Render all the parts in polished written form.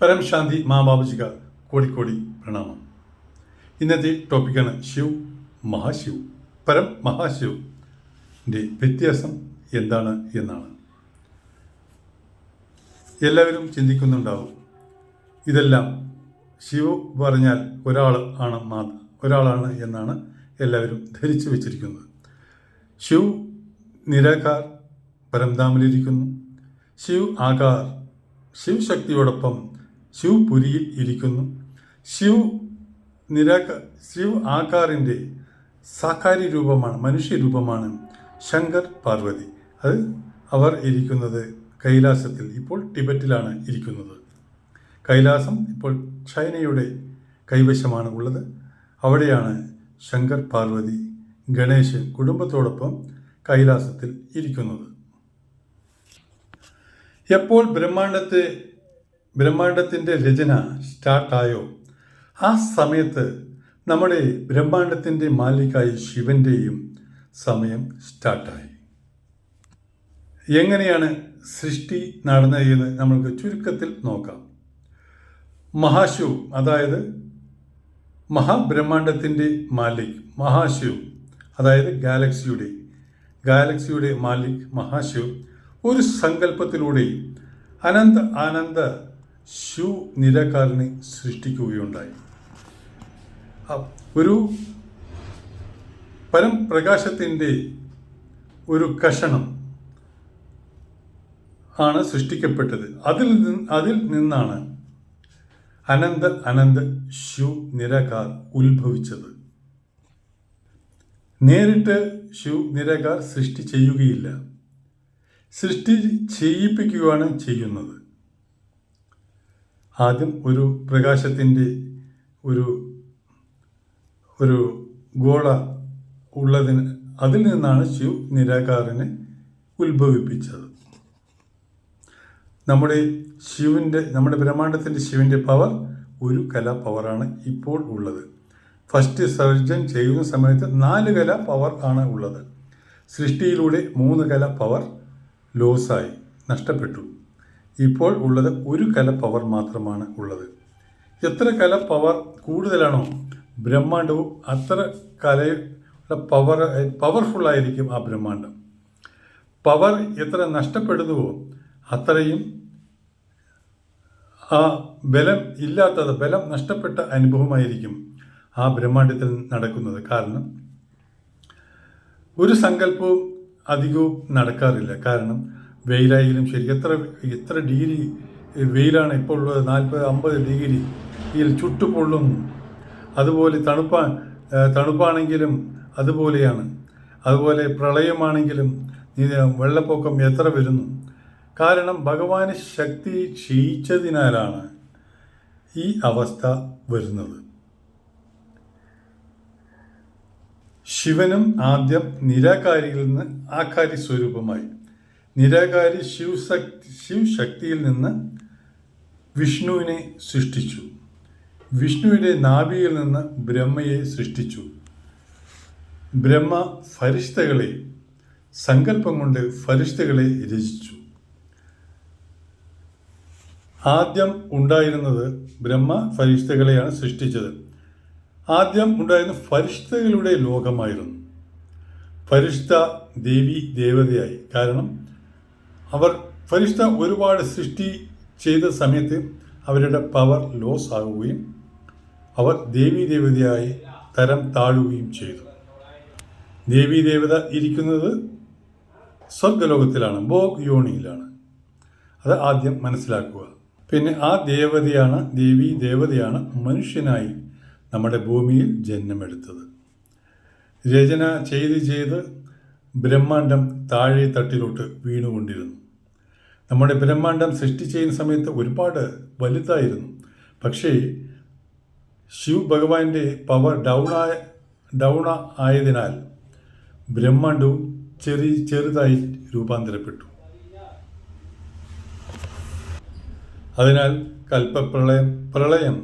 പരം ശാന്തി മാബാബുജിക കോടി പ്രണാമം. ഇന്നത്തെ ടോപ്പിക്കാണ് ശിവ് മഹാശിവ്. പരം മഹാശിവിൻ്റെ വ്യത്യാസം എന്താണ് എന്നാണ്. എല്ലാവരും ചിന്തിക്കുന്നുണ്ടാവും, ഇതെല്ലാം ശിവ് പറഞ്ഞാൽ ഒരാളാണ് എന്നാണ് എല്ലാവരും ധരിച്ചു വച്ചിരിക്കുന്നത്. ശിവ് നിരാകാർ പരംധാമിലിരിക്കുന്നു. ശിവ് ആകാർ ശിവ് ശക്തിയോടൊപ്പം ശിവ് പുരിയിൽ ഇരിക്കുന്നു. ശിവ് ആകാറിൻ്റെ സാകാരി രൂപമാണ്, മനുഷ്യരൂപമാണ് ശങ്കർ പാർവതി. അവർ ഇരിക്കുന്നത് കൈലാസത്തിൽ, ഇപ്പോൾ ടിബറ്റിലാണ് ഇരിക്കുന്നത്. കൈലാസം ഇപ്പോൾ ചൈനയുടെ കൈവശമാണ് ഉള്ളത്. അവിടെയാണ് ശങ്കർ പാർവതി ഗണേശൻ കുടുംബത്തോടൊപ്പം കൈലാസത്തിൽ ഇരിക്കുന്നത്. എപ്പോൾ ബ്രഹ്മാണ്ടത്തിൻ്റെ രചന സ്റ്റാർട്ടായോ ആ സമയത്ത് നമ്മുടെ ബ്രഹ്മാണ്ടത്തിൻ്റെ മാലിക്കായി ശിവൻ്റെയും സമയം സ്റ്റാർട്ടായി. എങ്ങനെയാണ് സൃഷ്ടി നടന്നതെന്ന് നമ്മൾക്ക് ചുരുക്കത്തിൽ നോക്കാം. മഹാശിവ്, അതായത് മഹാബ്രഹ്മാണ്ടത്തിൻ്റെ മാലിക് മഹാശിവ്, അതായത് ഗാലക്സിയുടെ മാലിക് മഹാശിവ് ഒരു സങ്കല്പത്തിലൂടെ അനന്ത ശിവ് നിരാകാരനെ സൃഷ്ടിക്കുകയുണ്ടായി. ഒരു പരംപ്രകാശത്തിൻ്റെ ഒരു കഷണം ആണ് സൃഷ്ടിക്കപ്പെട്ടത്. അതിൽ നിന്നാണ് അനന്ത ശിവ് നിരാകാർ ഉത്ഭവിച്ചത്. നേരിട്ട് ശിവ് നിരാകാർ സൃഷ്ടി ചെയ്യുകയില്ല, സൃഷ്ടി ചെയ്യിപ്പിക്കുകയാണ് ചെയ്യുന്നത്. ആദ്യം ഒരു പ്രകാശത്തിൻ്റെ ഒരു ഗോള അതിൽ നിന്നാണ് ശിവ് നിരാകാരനെ ഉത്ഭവിപ്പിച്ചത്. നമ്മുടെ ബ്രഹ്മാണ്ടത്തിൻ്റെ ശിവൻ്റെ പവർ ഒരു കല പവറാണ് ഇപ്പോൾ ഉള്ളത്. ഫസ്റ്റ് സർജൻ ചെയ്യുന്ന സമയത്ത് 4 കല പവർ ആണ് ഉള്ളത്. സൃഷ്ടിയിലൂടെ 3 കല പവർ ലോസായി, നഷ്ടപ്പെട്ടു. ഇപ്പോൾ ഉള്ളത് 1 കല പവർ മാത്രമാണ് ഉള്ളത്. എത്ര കല പവർ കൂടുതലാണോ ബ്രഹ്മാണ്ടവും അത്ര കലയുടെ പവർഫുള്ളായിരിക്കും ആ ബ്രഹ്മാണ്ടം. പവർ എത്ര നഷ്ടപ്പെടുന്നുവോ അത്രയും ആ ബലം നഷ്ടപ്പെട്ട അനുഭവമായിരിക്കും ആ ബ്രഹ്മാണ്ടത്തിൽ നടക്കുന്നത്. കാരണം ഒരു സങ്കല്പവും അധികവും നടക്കാറില്ല. കാരണം വെയിലായാലും ശരി, എത്ര ഡിഗ്രി വെയിലാണ് ഇപ്പോൾ ഉള്ളത്, 40-50 ഡിഗ്രിയിൽ ചുട്ടുപൊള്ളുന്നു. അതുപോലെ തണുപ്പാണെങ്കിലും അതുപോലെയാണ്. അതുപോലെ പ്രളയമാണെങ്കിലും വെള്ളപ്പൊക്കം എത്ര വരുന്നു. കാരണം ഭഗവാന് ശക്തി ക്ഷയിച്ചതിനാലാണ് ഈ അവസ്ഥ വരുന്നത്. ശിവനും ആദ്യം നിരാകാരിയിൽ നിന്ന് ആകാരി സ്വരൂപമായി. നിരാകാരി ശിവ് ശക്തിയിൽ നിന്ന് വിഷ്ണുവിനെ സൃഷ്ടിച്ചു. വിഷ്ണുവിൻ്റെ നാഭിയിൽ നിന്ന് ബ്രഹ്മയെ സൃഷ്ടിച്ചു. ബ്രഹ്മ സങ്കല്പം കൊണ്ട് ഫരിഷ്തകളെ രചിച്ചു. ആദ്യം ഉണ്ടായിരുന്നത് ബ്രഹ്മ ഫരിഷ്തകളെയാണ് സൃഷ്ടിച്ചത്. ആദ്യം ഉണ്ടായിരുന്ന ഫരിഷ്തകളുടെ ലോകമായിരുന്നു. ഫരിഷ്ത ദേവതയായി. കാരണം ഫരിഷ്ത ഒരുപാട് സൃഷ്ടി ചെയ്ത സമയത്ത് അവരുടെ പവർ ലോസ് ആകുകയും അവർ ദേവതയായി തരം താഴുകയും ചെയ്തു. ദേവത ഇരിക്കുന്നത് സ്വർഗലോകത്തിലാണ്, ഭോഗ് യോണിയിലാണ്. അത് ആദ്യം മനസ്സിലാക്കുക. പിന്നെ ആ ദേവതയാണ് മനുഷ്യനായി നമ്മുടെ ഭൂമിയിൽ ജന്മമെടുത്തത്. രചന ചെയ്ത് ബ്രഹ്മാണ്ടം താഴെ തട്ടിലോട്ട് വീണുകൊണ്ടിരുന്നു. നമ്മുടെ ബ്രഹ്മാണ്ടം സൃഷ്ടി ചെയ്യുന്ന സമയത്ത് ഒരുപാട് വലുതായിരുന്നു. പക്ഷേ ശിവ് ഭഗവാന്റെ പവർ ഡൗൺ ആയതിനാൽ ബ്രഹ്മാണ്ടവും ചെറുതായി രൂപാന്തരപ്പെട്ടു. അതിനാൽ പ്രളയം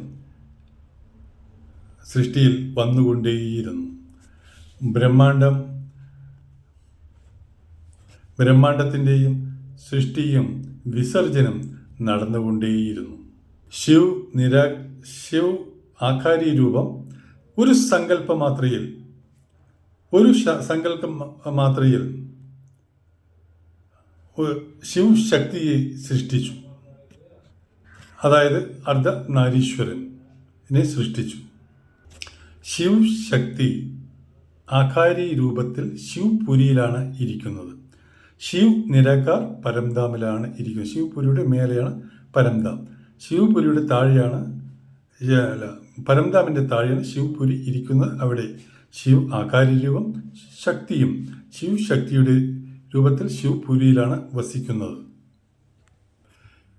സൃഷ്ടിയിൽ വന്നുകൊണ്ടേയിരുന്നു. ബ്രഹ്മാണ്ടത്തിൻ്റെയും സൃഷ്ടിയും വിസർജനം നടന്നുകൊണ്ടേയിരുന്നു. ശിവ് ശിവ് ആകാരി രൂപം ഒരു സങ്കല്പ മാത്രയിൽ ശിവ് ശക്തിയെ സൃഷ്ടിച്ചു. അതായത് അർദ്ധനാരീശ്വരനെ സൃഷ്ടിച്ചു. ശിവ് ശക്തി ആകാരി രൂപത്തിൽ ശിവപുരിയിലാണ് ഇരിക്കുന്നത്. ശിവ് നിരാകാർ പരംധാമിലാണ് ഇരിക്കുന്നത്. ശിവപുരിയുടെ മേലെയാണ് പരംധാം. ശിവപുരിയുടെ താഴെയാണ് പരംധാമിൻ്റെ താഴെയാണ് ശിവപുരി ഇരിക്കുന്നത്. അവിടെ ശിവ് ആകാരി രൂപം ശക്തിയും ശിവ് ശക്തിയുടെ രൂപത്തിൽ ശിവപുരിയിലാണ് വസിക്കുന്നത്.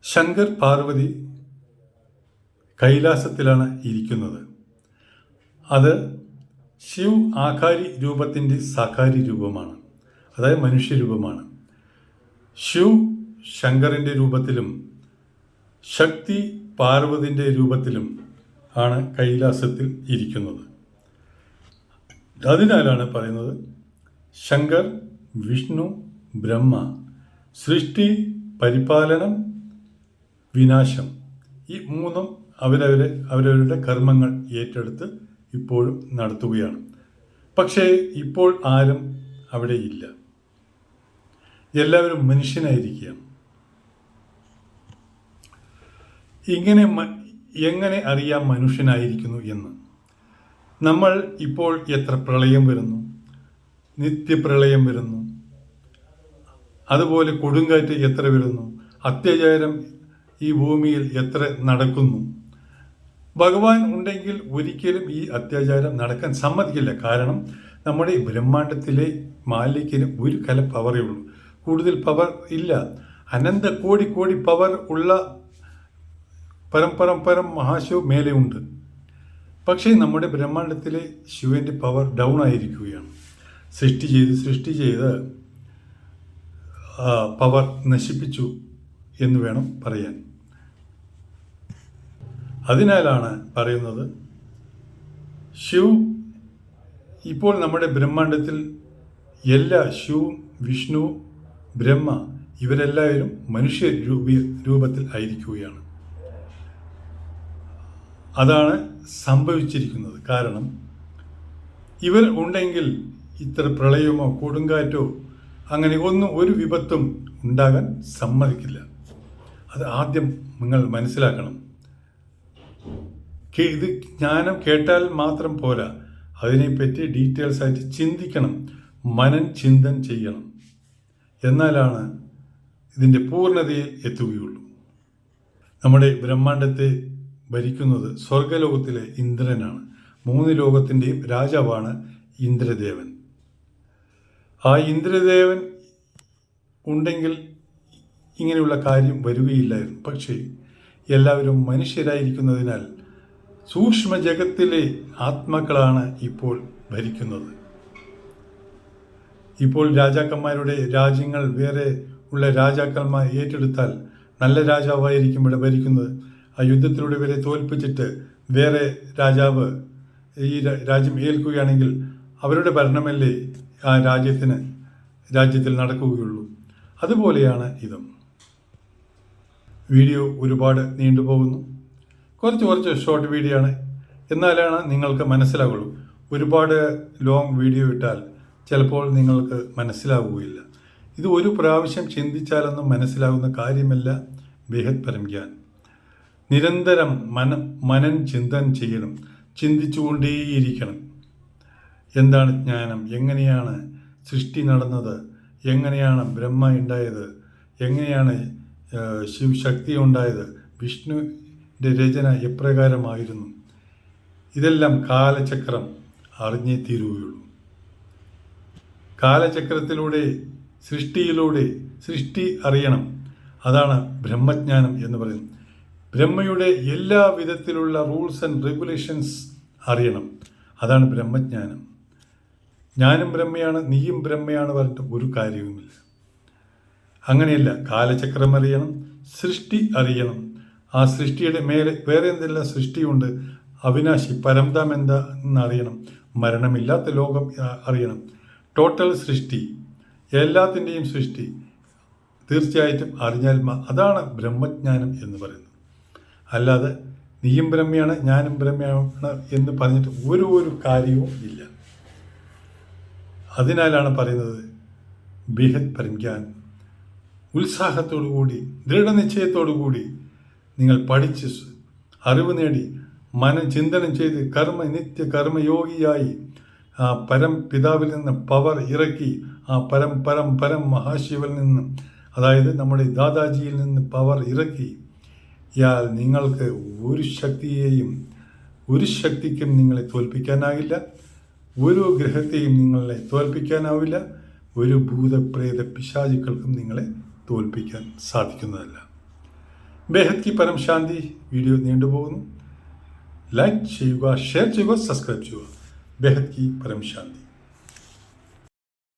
ശങ്കർ പാർവതി കൈലാസത്തിലാണ് ഇരിക്കുന്നത്. അത് ശിവ് ആകാരി രൂപത്തിൻ്റെ സാകാരി രൂപമാണ്, അതായത് മനുഷ്യരൂപമാണ്. ശിവ് ശങ്കറിൻ്റെ രൂപത്തിലും ശക്തി പാർവതിൻ്റെ രൂപത്തിലും ആണ് കൈലാസത്തിൽ ഇരിക്കുന്നത്. അതിനാലാണ് പറയുന്നത് ശങ്കർ, വിഷ്ണു, ബ്രഹ്മ, സൃഷ്ടി, പരിപാലനം, വിനാശം, ഈ മൂന്നും അവരവരുടെ കർമ്മങ്ങൾ ഏറ്റെടുത്ത് ഇപ്പോഴും നടത്തുകയാണ്. പക്ഷേ ഇപ്പോൾ ആരും അവിടെ ഇല്ല. എല്ലാവരും മനുഷ്യനായിരിക്കുകയാണ്. എങ്ങനെ അറിയാം മനുഷ്യനായിരിക്കുന്നു എന്ന്? നമ്മൾ ഇപ്പോൾ എത്ര പ്രളയം വരുന്നു, നിത്യപ്രളയം വരുന്നു, അതുപോലെ കൊടുങ്കാറ്റ് എത്ര വരുന്നു, അത്യാചാരം ഈ ഭൂമിയിൽ എത്ര നടക്കുന്നു. ഭഗവാൻ ഉണ്ടെങ്കിൽ ഒരിക്കലും ഈ അത്യാചാരം നടക്കാൻ സമ്മതിക്കില്ല. കാരണം നമ്മുടെ ബ്രഹ്മാണ്ടത്തിലെ മാലിന്യത്തിന് ഒരു കല പവറേ ഉള്ളൂ, കൂടുതൽ പവർ ഇല്ല. അനന്ത കോടി പവർ ഉള്ള പരം മഹാശിവ് മേലെ ഉണ്ട്. പക്ഷേ നമ്മുടെ ബ്രഹ്മാണ്ടത്തിലെ ശിവന്റെ പവർ ഡൗൺ ആയിരിക്കുകയാണ്. സൃഷ്ടി ചെയ്ത് പവർ നശിപ്പിച്ചു എന്ന് വേണം പറയാൻ. അതിനാലാണ് പറയുന്നത് ശിവ് ഇപ്പോൾ നമ്മുടെ ബ്രഹ്മാണ്ടത്തിൽ എല്ലാ ശിവും, വിഷ്ണു, ബ്രഹ്മ ഇവരെല്ലാവരും മനുഷ്യ രൂപത്തിൽ ആയിരിക്കുകയാണ്. അതാണ് സംഭവിച്ചിരിക്കുന്നത്. കാരണം ഇവർ ഉണ്ടെങ്കിൽ ഇത്ര പ്രളയമോ കൊടുങ്കാറ്റോ അങ്ങനെ ഒരു വിപത്തും ഉണ്ടാകാൻ സമ്മതിക്കില്ല. അത് ആദ്യം നിങ്ങൾ മനസ്സിലാക്കണം. ഇത് ജ്ഞാനം കേട്ടാൽ മാത്രം പോരാ, അതിനെപ്പറ്റി ഡീറ്റെയിൽസ് ആയിട്ട് ചിന്തിക്കണം, ചിന്തൻ ചെയ്യണം. എന്നാലാണ് ഇതിൻ്റെ പൂർണ്ണതയിൽ എത്തുകയുള്ളൂ. നമ്മുടെ ബ്രഹ്മാണ്ടത്തെ ഭരിക്കുന്നത് സ്വർഗലോകത്തിലെ ഇന്ദ്രനാണ്. 3 ലോകത്തിൻ്റെയും രാജാവാണ് ഇന്ദ്രദേവൻ. ആ ഇന്ദ്രദേവൻ ഉണ്ടെങ്കിൽ ഇങ്ങനെയുള്ള കാര്യം വരികയില്ലായിരുന്നു. പക്ഷേ എല്ലാവരും മനുഷ്യരായിരിക്കുന്നതിനാൽ സൂക്ഷ്മ ജഗത്തിലെ ആത്മാക്കളാണ് ഇപ്പോൾ ഭരിക്കുന്നത്. ഇപ്പോൾ രാജാക്കന്മാരുടെ രാജ്യങ്ങൾ വേറെ ഉള്ള രാജാക്കന്മാർ ഏറ്റെടുത്താൽ നല്ല രാജാവായിരിക്കും ഇവിടെ ഭരിക്കുന്നത്. ആ യുദ്ധത്തിലൂടെ ഇവരെ തോൽപ്പിച്ചിട്ട് വേറെ രാജാവ് ഈ രാജ്യം ഏൽക്കുകയാണെങ്കിൽ അവരുടെ ഭരണമല്ലേ ആ രാജ്യത്തിൽ നടക്കുകയുള്ളൂ. അതുപോലെയാണ് ഇതും. വീഡിയോ ഒരുപാട് നീണ്ടുപോകുന്നു. കുറച്ച് ഷോർട്ട് വീഡിയോ ആണ്, എന്നാലാണ് നിങ്ങൾക്ക് മനസ്സിലാവുള്ളൂ. ഒരുപാട് ലോങ് വീഡിയോ ഇട്ടാൽ ചിലപ്പോൾ നിങ്ങൾക്ക് മനസ്സിലാവുകയില്ല. ഇത് ഒരു പ്രാവശ്യം ചിന്തിച്ചാലൊന്നും മനസ്സിലാകുന്ന കാര്യമല്ല. ബേഹദ് പരം ജ്ഞാൻ നിരന്തരം ചിന്തൻ ചെയ്യണം, ചിന്തിച്ചുകൊണ്ടേയിരിക്കണം. എന്താണ് ജ്ഞാനം, എങ്ങനെയാണ് സൃഷ്ടി നടന്നത്, എങ്ങനെയാണ് ബ്രഹ്മ ഉണ്ടായത്, എങ്ങനെയാണ് ശിവശക്തി ഉണ്ടായത്, വിഷ്ണുവിൻ്റെ രചന എപ്രകാരമായിരുന്നു, ഇതെല്ലാം കാലചക്രം അറിഞ്ഞേ തീരുകയുള്ളൂ. കാലചക്രത്തിലൂടെ സൃഷ്ടി അറിയണം. അതാണ് ബ്രഹ്മജ്ഞാനം എന്ന് പറയുന്നത്. ബ്രഹ്മയുടെ എല്ലാ വിധത്തിലുള്ള റൂൾസ് ആൻഡ് റെഗുലേഷൻസ് അറിയണം. അതാണ് ബ്രഹ്മജ്ഞാനം. ഞാനും ബ്രഹ്മയാണ്, നീയും ബ്രഹ്മയാണ് പറഞ്ഞിട്ട് ഒരു കാര്യവുമില്ല. അങ്ങനെയല്ല, കാലചക്രം അറിയണം, സൃഷ്ടി അറിയണം. ആ സൃഷ്ടിയുടെ മേലെ വേറെ എന്തെല്ലാം സൃഷ്ടിയുണ്ട്, അവിനാശി പരംധാം എന്താണെന്ന് അറിയണം, മരണമില്ലാത്ത ലോകം അറിയണം. ടോട്ടൽ സൃഷ്ടി, എല്ലാത്തിൻ്റെയും സൃഷ്ടി തീർച്ചയായിട്ടും അറിഞ്ഞാൽ അതാണ് ബ്രഹ്മജ്ഞാനം എന്ന് പറയുന്നത്. അല്ലാതെ നീയും ബ്രഹ്മയാണ് ഞാനും ബ്രഹ്മയാണ് എന്ന് പറഞ്ഞിട്ട് ഒരു കാര്യവും ഇല്ല. അതിനാലാണ് പറയുന്നത് ബേഹദ് പരംജ്ഞാൻ. ഉത്സാഹത്തോടുകൂടി ദൃഢനിശ്ചയത്തോടുകൂടി നിങ്ങൾ പഠിച്ച് അറിവ് നേടി മനചിന്തനം ചെയ്ത് നിത്യ കർമ്മയോഗിയായി ആ പരംപിതാവിൽ നിന്ന് പവർ ഇറക്കി ആ പരം മഹാശിവനിൽ നിന്ന്, അതായത് നമ്മുടെ ദാദാജിയിൽ നിന്ന് പവർ ഇറക്കി ഇയാൾ നിങ്ങൾക്ക് ഒരു ശക്തിക്കും നിങ്ങളെ തോൽപ്പിക്കാനാകില്ല. ഒരു ഗ്രഹത്തെയും നിങ്ങളെ തോൽപ്പിക്കാനാവില്ല. ഒരു ഭൂതപ്രേത പിശാചുക്കൾക്കും നിങ്ങളെ തോൽപ്പിക്കാൻ സാധിക്കുന്നതല്ല. ബേഹദ് കി പരം ശാന്തി. വീഡിയോ നീണ്ടുപോകുന്നു. ലൈക്ക് ചെയ്യുക, ഷെയർ ചെയ്യുക, സബ്സ്ക്രൈബ് ചെയ്യുക. ബേഹദ് കി പരം ശാന്തി.